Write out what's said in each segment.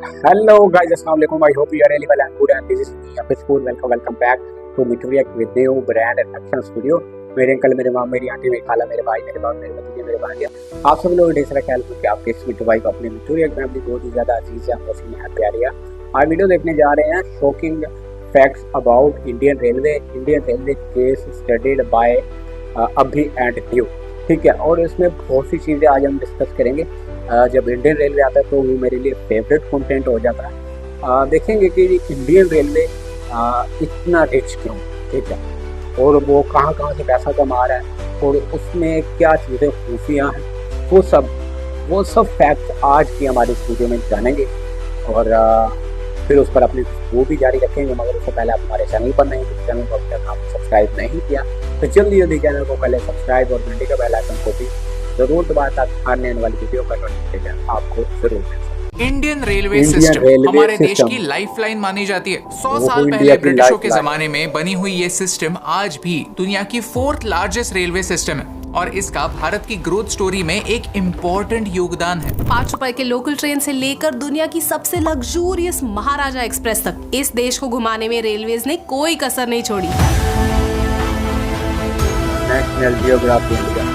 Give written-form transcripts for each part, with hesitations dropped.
Hello guys, Assalamualaikum. I hope you are really well and good and this is me, Hafiz School. Welcome back to Victoria with new brand and action studio. मेरे uncle, मेरे माँ, मेरी aunty, मेरी खाला, मेरे भाई, मेरे बाप, मेरे भतीजे, मेरे भांजे, आप सब लोग ढेर सारा ख्याल रखें कि आपके इस वीडियो भाई को अपने विक्टोरिया फैमिली बहुत ही ज़्यादा अजीज है, पसंद है, प्यारी है। आज वीडियो देखने जा रहे हैं shocking facts about Indian railway case studied by अभी एंड न्यू, ठीक है। और इसमें बहुत सी चीज़ें आज हम डिस्कस करेंगे। जब इंडियन रेलवे आता है तो वो मेरे लिए फेवरेट कंटेंट हो जाता है। देखेंगे कि इंडियन रेलवे इतना रिच क्यों, ठीक है, और वो कहाँ से पैसा कमा रहा है और उसमें क्या चीज़ें खूफियाँ हैं, वो सब फैक्ट आज की हमारी इस वीडियो में जानेंगे और फिर उस पर अपनी वो भी जारी रखेंगे। मगर उससे पहले आप हमारे चैनल पर नहीं, तो चैनल को अभी तक आपने सब्सक्राइब नहीं किया तो जल्दी चैनल को पहले सब्सक्राइब और घंटे का बेल आइकन को भी जरूर दबाएं ताकि आने वाली वीडियो का नोटिफिकेशन आपको जरूर मिल सके। इंडियन रेलवे सिस्टम हमारे देश की लाइफलाइन मानी जाती है। 100 साल पहले ब्रिटिशों के जमाने में बनी हुई ये सिस्टम आज भी दुनिया की 4th लार्जेस्ट रेलवे सिस्टम है और इसका भारत की ग्रोथ स्टोरी में एक इम्पोर्टेंट योगदान है। 5 रुपए के लोकल ट्रेन से लेकर दुनिया की सबसे लग्जूरियस महाराजा एक्सप्रेस तक इस देश को घुमाने में रेलवेज ने कोई कसर नहीं छोड़ी। National geography India.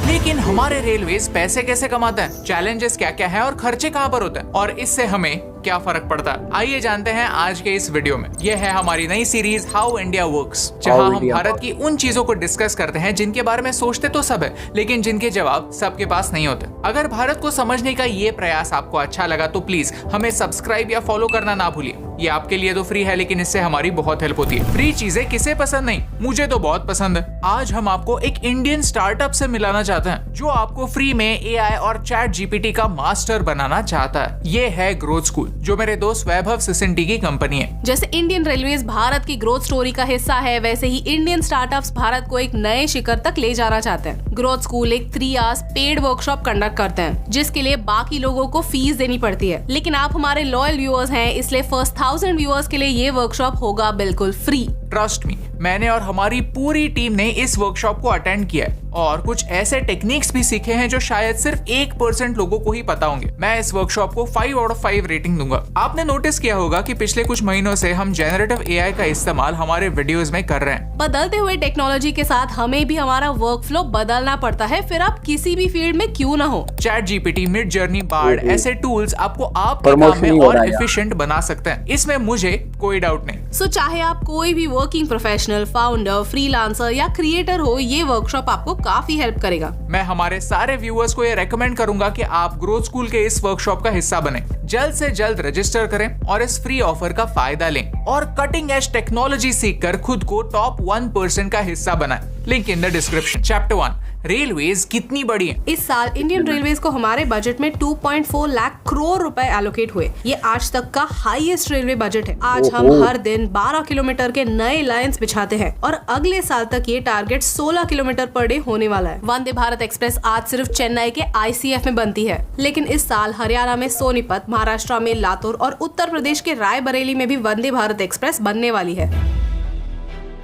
लेकिन हमारे रेलवेज पैसे कैसे कमाते हैं, चैलेंजेस क्या क्या है और खर्चे कहाँ पर होते हैं और इससे हमें क्या फर्क पड़ता है, आइए जानते हैं आज के इस वीडियो में। यह है हमारी नई सीरीज हाउ इंडिया वर्क्स, जहां हम भारत की उन चीजों को डिस्कस करते हैं जिनके बारे में सोचते तो सब है लेकिन जिनके जवाब सबके पास नहीं होते। अगर भारत को समझने का ये प्रयास आपको अच्छा लगा तो प्लीज हमें सब्सक्राइब या फॉलो करना ना भूलिए। ये आपके लिए तो फ्री है लेकिन इससे हमारी बहुत हेल्प होती है। फ्री चीजें किसे पसंद नहीं, मुझे तो बहुत पसंद है। आज हम आपको एक इंडियन स्टार्टअप से मिलाना चाहते हैं जो आपको फ्री में एआई और चैट जीपीटी का मास्टर बनाना चाहता है। ये है ग्रोथ स्कूल, जो मेरे दोस्त वैभव सिसिंटी की कंपनी है। जैसे इंडियन रेलवेज भारत की ग्रोथ स्टोरी का हिस्सा है, वैसे ही इंडियन स्टार्टअप्स भारत को एक नए शिखर तक ले जाना चाहते हैं। ग्रोथ स्कूल एक 3 आवर्स पेड वर्कशॉप कंडक्ट करते हैं जिसके लिए बाकी लोगों को फीस देनी पड़ती है, लेकिन आप हमारे लॉयल व्यूअर्स हैं इसलिए फर्स्ट 1000 व्यूअर्स के लिए ये वर्कशॉप होगा बिल्कुल फ्री। ट्रस्ट मी, मैंने और हमारी पूरी टीम ने इस वर्कशॉप को अटेंड किया है और कुछ ऐसे टेक्निक्स भी सीखे हैं जो शायद सिर्फ 1% लोगों को ही पता होंगे। मैं इस वर्कशॉप को 5 आउट ऑफ 5 रेटिंग दूंगा। आपने नोटिस किया होगा कि पिछले कुछ महीनों से हम जेनरेटिव एआई का इस्तेमाल हमारे वीडियोस में कर रहे हैं। बदलते हुए टेक्नोलॉजी के साथ हमें भी हमारा वर्क फ्लो बदलना पड़ता है, फिर आप किसी भी फील्ड में क्यों ना हो। ChatGPT, Midjourney, Bard ऐसे टूल्स आपको आपके काम में और एफिशिएंट बना सकते हैं, इसमें मुझे कोई डाउट नहीं। सो चाहे आप कोई भी वर्किंग प्रोफेशनल, फाउंडर, फ्रीलांसर या क्रिएटर हो, ये वर्कशॉप आपको काफी हेल्प करेगा। मैं हमारे सारे व्यूअर्स को ये रेकमेंड करूंगा कि आप ग्रोथ स्कूल के इस वर्कशॉप का हिस्सा बने। जल्द से जल्द रजिस्टर करें और इस फ्री ऑफर का फायदा लें और कटिंग एज टेक्नोलॉजी सीखकर खुद को टॉप 1% का हिस्सा बनाएं। Link in the description. Chapter 1, railways कितनी बड़ी है। इस साल इंडियन रेलवेज को हमारे बजट में 2.4 लाख करोड़ रुपए एलोकेट हुए। ये आज तक का हाईएस्ट रेलवे बजट है। आज हम हर दिन 12 किलोमीटर के नए लाइंस बिछाते हैं और अगले साल तक ये टारगेट 16 किलोमीटर पर डे होने वाला है। वंदे भारत एक्सप्रेस आज सिर्फ चेन्नई के आईसीएफ में बनती है, लेकिन इस साल हरियाणा में सोनीपत, महाराष्ट्र में लातूर और उत्तर प्रदेश के रायबरेली में भी वंदे भारत एक्सप्रेस बनने वाली है।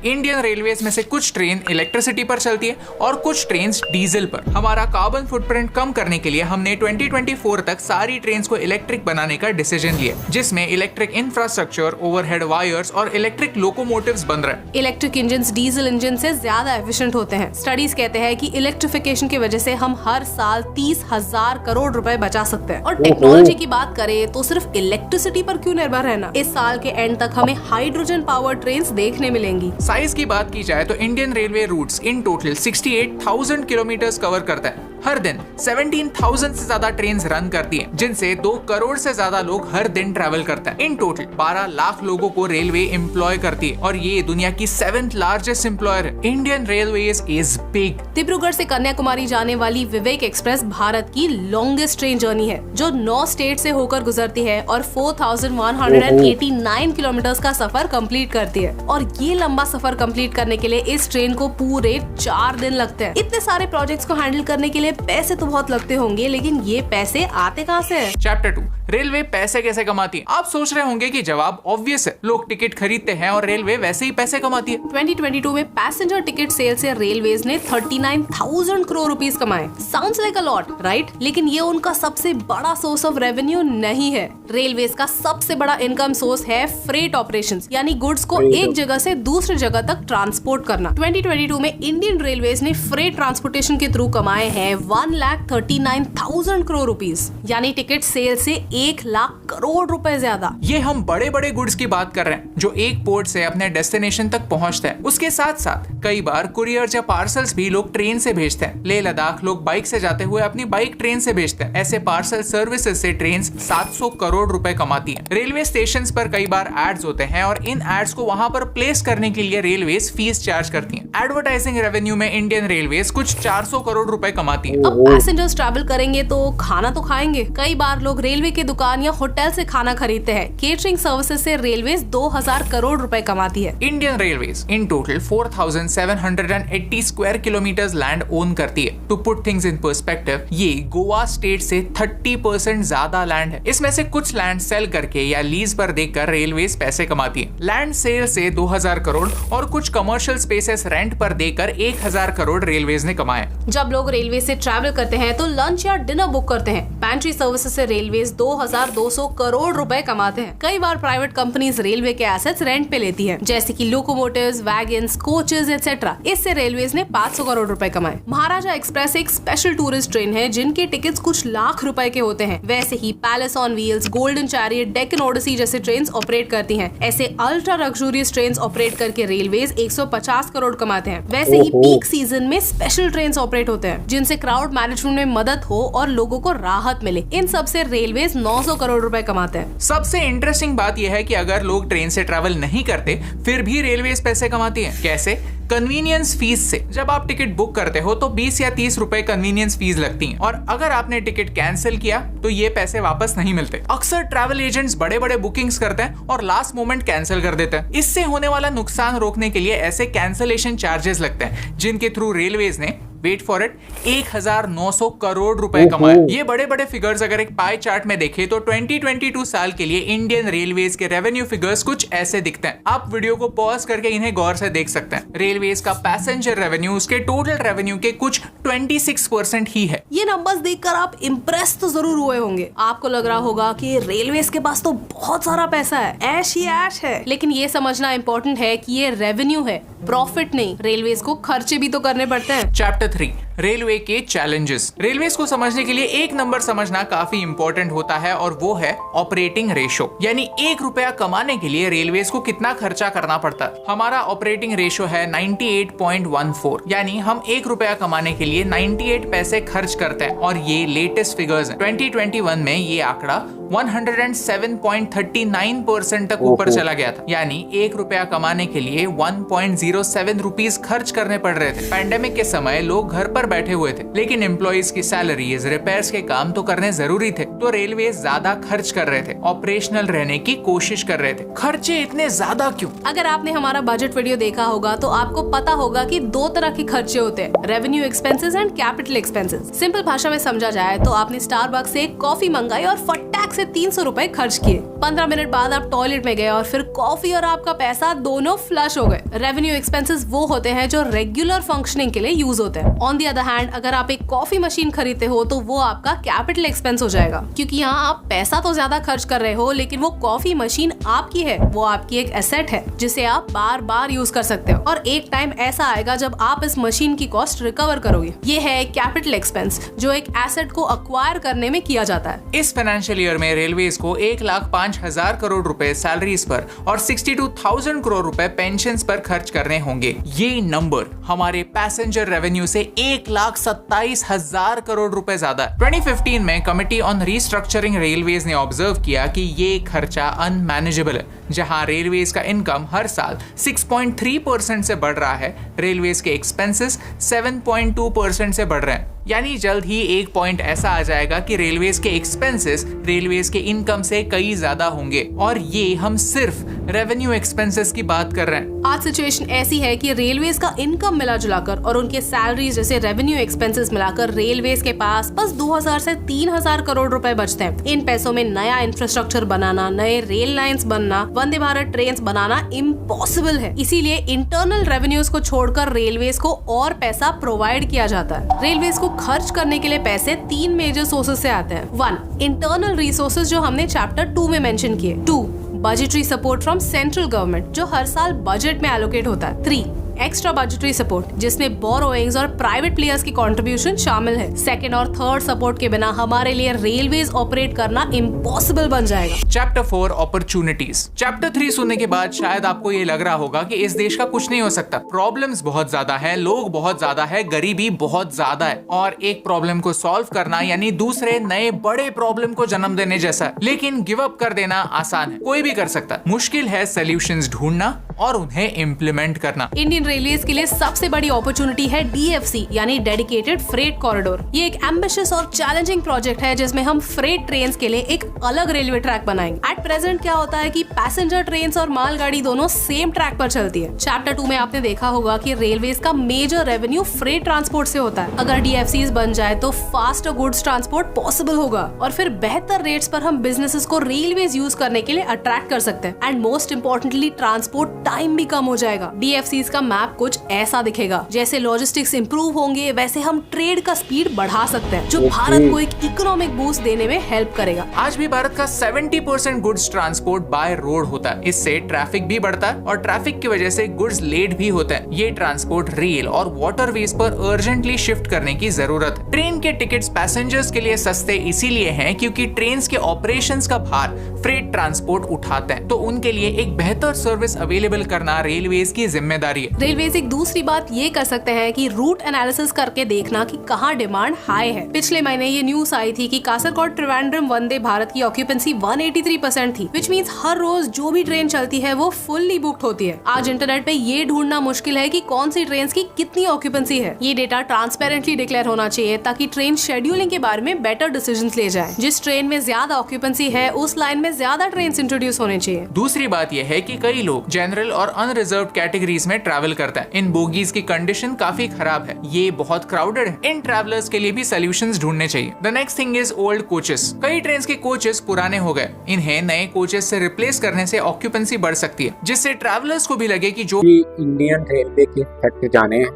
इंडियन रेलवेज में से कुछ ट्रेन इलेक्ट्रिसिटी पर चलती है और कुछ ट्रेन डीजल पर। हमारा कार्बन फुटप्रिंट कम करने के लिए हमने 2024 तक सारी ट्रेन्स को इलेक्ट्रिक बनाने का डिसीजन लिया, जिसमें इलेक्ट्रिक इंफ्रास्ट्रक्चर, ओवरहेड वायर्स और इलेक्ट्रिक लोकोमोटिव्स बन रहे हैं। इलेक्ट्रिक इंजन डीजल इंजन से ज्यादा एफिशिएंट होते हैं। स्टडीज कहते हैं कि इलेक्ट्रिफिकेशन की वजह से हम हर साल 30,000 करोड़ रुपए बचा सकते हैं। और टेक्नोलॉजी की बात करें तो सिर्फ इलेक्ट्रिसिटी पर क्यों निर्भर रहना। इस साल के एंड तक हमें हाइड्रोजन पावर ट्रेन देखने मिलेंगी। साइज की बात की जाए तो Indian railway routes in total 68,000 kilometre cover करता है। हर दिन 17,000 से ज्यादा ट्रेन रन करती हैं, जिनसे 2 करोड़ से ज्यादा लोग हर दिन ट्रैवल करते हैं। इन टोटल 12 लाख लोगों को रेलवे एम्प्लॉय करती है और ये दुनिया की 7th लार्जेस्ट एम्प्लॉयर है। Indian railways is big. Dibrugarh से कन्याकुमारी जाने वाली विवेक एक्सप्रेस भारत की लॉन्गेस्ट ट्रेन जर्नी है, जो 9 स्टेट से होकर गुजरती है और 4,189 किलोमीटर का सफर कंप्लीट करती है। और ये लंबा सफर कंप्लीट करने के लिए इस ट्रेन को पूरे 4 दिन लगते हैं। इतने सारे प्रोजेक्ट्स को हैंडल करने के लिए में पैसे तो बहुत लगते होंगे, लेकिन ये पैसे आते कहाँ से हैं? चैप्टर 2 रेलवे पैसे कैसे कमाती है। आप सोच रहे होंगे कि जवाब ऑब्वियस है, लोग टिकट खरीदते हैं और रेलवे वैसे ही पैसे कमाती है। 2022 में पैसेंजर टिकट सेल से रेलवेज ने 39,000 करोड़ रुपीस कमाए। Sounds like a lot, right? लेकिन ये उनका सबसे बड़ा सोर्स ऑफ रेवेन्यू नहीं है। रेलवेज का सबसे बड़ा इनकम सोर्स है फ्रेट ऑपरेशंस, यानी गुड्स को एक जगह से दूसरी जगह तक ट्रांसपोर्ट करना। 2022 में इंडियन रेलवेज ने फ्रेट ट्रांसपोर्टेशन के थ्रू कमाए हैं 1,39,000 करोड़ रुपीस, यानी टिकट सेल से 1 लाख करोड़ रुपए ज्यादा। ये हम बड़े बड़े गुड्स की बात कर रहे हैं जो एक पोर्ट से अपने डेस्टिनेशन तक पहुंचते हैं। उसके साथ साथ कई बार कुरियर या पार्सल्स भी लोग ट्रेन से भेजते हैं। लेह लद्दाख लोग बाइक से जाते हुए अपनी बाइक ट्रेन से भेजते हैं। ऐसे पार्सल सर्विसेज से ट्रेन 700 करोड़ रुपए कमाती है। रेलवे स्टेशन पर कई बार एड्स होते हैं और इन एड्स को वहां पर प्लेस करने के लिए रेलवेज फीस चार्ज करती है। एडवर्टाइजिंग रेवेन्यू में इंडियन रेलवेज कुछ 400 करोड़ रुपए कमाती है। अब पैसेंजर्स ट्रैवल करेंगे तो खाना तो खाएंगे। कई बार लोग रेलवे के दुकान या होटल से खाना खरीदते हैं। केटरिंग सर्विसेज से रेलवेज 2000 करोड़ रुपए कमाती है। Indian railways in total 4780 square kilometres land own करती है। To put things in perspective, ये गोवा स्टेट से 30% ज्यादा लैंड है। इसमें से कुछ लैंड सेल करके या लीज पर देकर रेलवेज पैसे कमाती है। लैंड सेल से 2000 करोड़ और कुछ कमर्शियल स्पेसेस रेंट पर देकर 1000 करोड़ रेलवेज ने कमाए। जब लोग रेलवे से ट्रैवल करते हैं तो लंच या डिनर बुक करते हैं। पैंट्री सर्विसेज से रेलवेज 2200 करोड़ रुपए कमाते हैं। कई बार प्राइवेट कंपनीज रेलवे के एसेट्स रेंट पे लेती हैं, जैसे कि लोकोमोटिव्स, वैगन्स, कोचेस एटसेट्रा। इससे रेलवेज ने 500 करोड़ रुपए कमाए। महाराजा एक्सप्रेस एक स्पेशल टूरिस्ट ट्रेन है जिनके टिकट्स कुछ लाख रुपए के होते हैं। वैसे ही Palace on Wheels, Golden Chariot, Deccan Odyssey जैसे ट्रेन ऑपरेट करती हैं। ऐसे अल्ट्रा लग्जूरियस ट्रेन ऑपरेट करके रेलवेज 150 करोड़ कमाते हैं। वैसे ही पीक सीजन में स्पेशल ट्रेन ऑपरेट होते हैं जिनसे क्राउड मैनेजमेंट में मदद हो और लोगों को राहत मिले। इन सब से रेलवेज 900 करोड़ रुपए कमाते हैं। सबसे इंटरेस्टिंग बात यह है कि अगर लोग ट्रेन से ट्रैवल नहीं करते फिर भी रेलवेज पैसे कमाती है। कैसे? कन्वीनियंस फीस से। जब आप टिकट बुक करते हो तो 20 या 30 रुपए कन्वीनियंस फीस लगती हैं और अगर आपने टिकट कैंसिल किया तो ये पैसे वापस नहीं मिलते। अक्सर ट्रैवल एजेंट्स बड़े बड़े बुकिंग्स करते हैं और लास्ट मोमेंट कैंसिल कर देते हैं। इससे होने वाला नुकसान रोकने के लिए ऐसे कैंसिलेशन चार्जेस लगते हैं जिनके थ्रू रेलवेज ने वेट फॉर इट 1900 करोड़ रुपए कमाए। ये बड़े बड़े फिगर्स अगर एक पाई चार्ट में देखें तो 2022 साल के लिए इंडियन रेलवेज के रेवेन्यू फिगर्स कुछ ऐसे दिखते हैं। आप वीडियो को पॉज करके इन्हें गौर से देख सकते हैं। रेलवेज का पैसेंजर रेवेन्यू उसके टोटल रेवेन्यू के कुछ 26% ही है। ये नंबर्स देखकर आप इम्प्रेस तो जरूर हुए होंगे। आपको लग रहा होगा कि रेलवेज के पास तो बहुत सारा पैसा है, ऐश ही ऐश है। लेकिन ये समझना इम्पोर्टेंट है कि ये रेवेन्यू है, प्रॉफिट नहीं। रेलवेज को खर्चे भी तो करने पड़ते हैं। चैप्टर 3 रेलवे के चैलेंजेस। रेलवेज को समझने के लिए एक नंबर समझना काफी इंपॉर्टेंट होता है और वो है ऑपरेटिंग रेशो, यानी 1 रुपया कमाने के लिए रेलवेज को कितना खर्चा करना पड़ता है। हमारा ऑपरेटिंग रेशो है 98.14, यानी हम 1 रुपया कमाने के लिए 98 पैसे खर्च करते हैं और ये लेटेस्ट फिगर्स हैं। 2021 में ये आंकड़ा 107.39% तक ऊपर चला गया था, यानी 1 रुपया कमाने के लिए 1.07 रुपीस खर्च करने पड़ रहे थे। पैंडेमिक के समय लोग घर पर बैठे हुए थे, लेकिन एम्प्लॉइज की सैलरीज, रिपेयर्स के काम तो करने जरूरी थे, तो रेलवे ज्यादा खर्च कर रहे थे, ऑपरेशनल रहने की कोशिश कर रहे थे। खर्चे इतने ज्यादा क्यों? अगर आपने हमारा बजट वीडियो देखा होगा तो आपको पता होगा कि 2 तरह के खर्चे होते हैं, revenue expenses and capital expenses. Simple भाषा में समझा जाए तो आपने स्टारबक्स से कॉफी मंगाई और फटाक से 300 रुपए खर्च किए। 15 मिनट बाद आप टॉयलेट में गए और फिर कॉफी और आपका पैसा दोनों फ्लश हो गए। रेवेन्यू एक्सपेंसेस वो होते हैं जो रेगुलर फंक्शनिंग के लिए यूज होते हैं। ऑन द अदर हैंड, अगर आप एक कॉफी मशीन खरीदते हो तो वो आपका कैपिटल एक्सपेंस हो जाएगा, क्योंकि यहाँ आप पैसा तो ज्यादा खर्च कर रहे हो लेकिन वो कॉफी मशीन आपकी है, वो आपकी एक एसेट है जिसे आप बार बार यूज कर सकते हो और एक टाइम ऐसा आएगा जब आप इस मशीन की कॉस्ट रिकवर करोगे। ये है कैपिटल एक्सपेंस जो एक एसेट को अक्वायर करने में किया जाता है। इस फाइनेंशियल ईयर में रेलवेज को 1,05,000 करोड़ रुपए सैलरीज पर और 62,000 करोड़ रुपए पेंशन पर खर्च करने होंगे। ये नंबर हमारे पैसेंजर रेवेन्यू से 1,27,000 करोड़ रुपए ज्यादा है। 2015 में कमिटी ऑन रीस्ट्रक्चरिंग रेलवेज ने ऑब्जर्व किया कि ये खर्चा अनमैनेजेबल है। जहां रेलवेज का इनकम हर साल 6.3% से बढ़ रहा है, रेलवेज के एक्सपेंसेस 7.2% से बढ़ रहे हैं। यानी जल्द ही एक पॉइंट ऐसा आ जाएगा कि रेलवेज के एक्सपेंसेस रेलवेज के इनकम से कई ज्यादा ज्यादा होंगे, और ये हम सिर्फ रेवेन्यू एक्सपेंसेस की बात कर रहे हैं। आज सिचुएशन ऐसी है कि रेलवेज का इनकम मिला जुलाकर और उनके सैलरीज जैसे रेवेन्यू एक्सपेंसेस मिलाकर रेलवेज के पास बस 2000 से 3000 करोड़ रुपए बचते हैं। इन पैसों में नया इंफ्रास्ट्रक्चर बनाना, नए रेल लाइंस बनना, वंदे भारत ट्रेन बनाना इम्पॉसिबल है। इसीलिए इंटरनल रेवेन्यूज को छोड़कर रेलवेज को और पैसा प्रोवाइड किया जाता है। रेलवेज को खर्च करने के लिए पैसे 3 मेजर सोर्सेज से आते हैं। 1, इंटरनल रिसोर्सेज जो हमने चैप्टर 2 में मेंशन किए। 2, budgetary support from central government जो हर साल बजट में एलोकेट होता है। 3, एक्स्ट्रा बजटरी सपोर्ट जिसमें बोरोइंग्स और प्राइवेट प्लेयर्स की कंट्रीब्यूशन शामिल है। सेकंड और थर्ड सपोर्ट के बिना हमारे लिए रेलवेज ऑपरेट करना इम्पॉसिबल बन जाएगा। Chapter 4 opportunities. चैप्टर 3 सुनने के बाद शायद आपको ये लग रहा होगा कि इस देश का कुछ नहीं हो सकता, प्रॉब्लम्स बहुत ज्यादा है, लोग बहुत ज्यादा है, गरीबी बहुत ज्यादा है, और एक प्रॉब्लम को सॉल्व करना यानी दूसरे नए बड़े प्रॉब्लम को जन्म देने जैसा है। लेकिन गिव अप कर देना आसान है, कोई भी कर सकता है। मुश्किल है सॉल्यूशंस ढूंढना और उन्हें इम्प्लीमेंट करना। इंडियन रेलवेज के लिए सबसे बड़ी अपॉर्चुनिटी है DFC यानी डेडिकेटेड फ्रेट कॉरिडोर। ये एक एम्बिशियस और चैलेंजिंग प्रोजेक्ट है जिसमें हम फ्रेट ट्रेन्स के लिए एक अलग रेलवे ट्रैक बनाएंगे। एट प्रेजेंट क्या होता है कि पैसेंजर ट्रेन्स और मालगाड़ी दोनों सेम ट्रैक पर चलती है। चैप्टर 2 में आपने देखा होगा कि रेलवेज का मेजर रेवेन्यू फ्रेट ट्रांसपोर्ट से होता है। अगर DFCs बन जाए तो फास्ट गुड्स ट्रांसपोर्ट पॉसिबल होगा और फिर बेहतर रेट्स पर हम बिजनेसेस को रेलवेज यूज करने के लिए अट्रैक्ट कर सकते हैं। And most importantly transport time भी कम हो जाएगा। DFCs का मैप कुछ ऐसा दिखेगा। जैसे लॉजिस्टिक्स इंप्रूव होंगे वैसे हम ट्रेड का स्पीड बढ़ा सकते हैं, जो भारत को एक इकोनॉमिक बूस्ट देने में हेल्प करेगा। आज भी भारत का 70% गुड्स ट्रांसपोर्ट बाय रोड होता है। इससे ट्रैफिक भी बढ़ता है और ट्रैफिक की वजह से गुड्स लेट भी होते हैं। ये ट्रांसपोर्ट रेल और वाटरवेज पर अर्जेंटली शिफ्ट करने की जरूरत है। ट्रेन के टिकट्स पैसेंजर्स के लिए सस्ते इसीलिए हैं क्योंकि ट्रेन के ऑपरेशंस का भार फ्रेट ट्रांसपोर्ट उठाते हैं, तो उनके लिए एक बेहतर सर्विस अवेलेबल करना रेलवेज की जिम्मेदारी है। रेलवेज एक दूसरी बात ये कर सकते हैं कि रूट एनालिसिस करके देखना कि कहाँ डिमांड हाई है। पिछले महीने ये न्यूज आई थी कि कासरगोड त्रिवेंद्रम वंदे भारत की ऑक्यूपेंसी 183% थी, विच मींस हर रोज जो भी ट्रेन चलती है वो फुल्ली बुक्ड होती है। आज इंटरनेट पे ये ढूंढना मुश्किल है कि कौन सी ट्रेन की कितनी ऑक्यूपेंसी है। ये डेटा ट्रांसपेरेंटली डिक्लेयर होना चाहिए ताकि ट्रेन शेड्यूलिंग के बारे में बेटर डिसीजंस ले जाए। जिस ट्रेन में ज्यादा ऑक्यूपेंसी है उस लाइन में ज्यादा ट्रेन इंट्रोड्यूस होने चाहिए। दूसरी बात यह है कि कई लोग जनरल और अनरिजर्व कैटेगरीज में ट्रैवल करते हैं। इन बोगीज की कंडीशन काफी खराब है, ये बहुत क्राउडेड है। इन ट्रैवलर्स के लिए भी सॉल्यूशंस ढूंढने चाहिए। The next thing is old coaches. कई ट्रेन के कोचेस पुराने हो गए, इन्हें नए कोचेस से रिप्लेस करने से ऑक्यूपेंसी बढ़ सकती है, जिससे ट्रैवलर्स को भी लगे कि जो इंडियन रेलवे के फैक्ट जाने हैं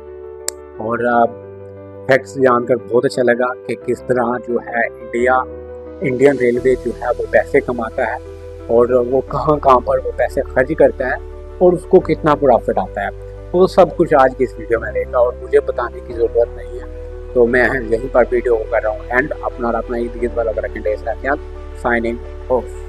और फैक्ट्स जानकर बहुत अच्छा लगा कि किस तरह जो है इंडियन रेलवे जो है वो पैसे कमाता है और वो कहाँ पर वो पैसे खर्च करता है और उसको कितना प्रॉफिट आता है। वो सब कुछ आज की इस वीडियो में रहेगा और मुझे बताने की ज़रूरत नहीं है, तो मैं यहीं पर वीडियो कर रहा हूँ एंड अपना इर्द गिर्द वाला साइनिंग ऑफ।